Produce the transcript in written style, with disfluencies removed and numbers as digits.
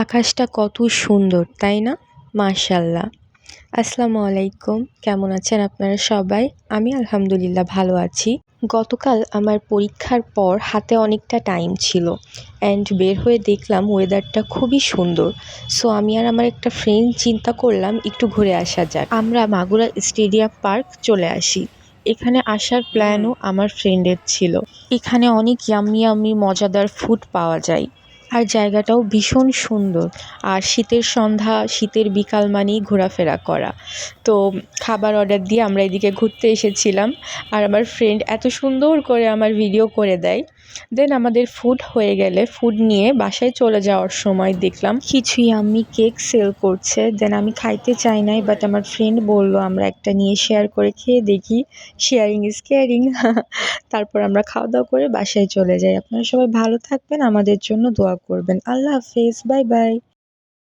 আকাশটা কত সুন্দর তাই না? মাশাআল্লাহ। আসসালামু আলাইকুম। কেমন আছেন আপনারা সবাই? আমি আলহামদুলিল্লাহ ভালো আছি। গতকাল আমার পরীক্ষার পর হাতে অনেকটা টাইম ছিল অ্যান্ড বের হয়ে দেখলাম ওয়েদারটা খুবই সুন্দর। সো আমি আর আমার একটা ফ্রেন্ড চিন্তা করলাম একটু ঘুরে আসা যাক। আমরা মাগুরা স্টেডিয়াম পার্ক চলে আসি। এখানে আসার প্ল্যানও আমার ফ্রেন্ডের ছিল। এখানে অনেক ইয়াম্মি ইয়াম্মি মজাদার ফুড পাওয়া যায়। আর জায়গাটাও ভীষণ সুন্দর। আর শীতের সন্ধ্যা, শীতের বিকাল মানেই ঘোরাফেরা করা। তো খাবার অর্ডার দিয়ে আমরা এদিকে ঘুরতে এসেছিলাম। আর আমার ফ্রেন্ড এত সুন্দর করে আমার ভিডিও করে দেয়। দেন আমাদের ফুড হয়ে গেলে ফুড নিয়ে বাসায় চলে যাওয়ার সময় দেখলাম কিছু ইয়াম্মি কেক সেল করছে। দেন আমি খাইতে চাই নাই, বাট আমার ফ্রেন্ড বলল আমরা একটা নিয়ে শেয়ার করে খেয়ে দেখি। Sharing is caring. তারপর আমরা খাওয়া দাওয়া করে বাসায় চলে যাই। আপনারা সবাই ভালো থাকবেন, আমাদের জন্য দোয়া করবেন। আল্লাহ হাফেজ, বাই বাই।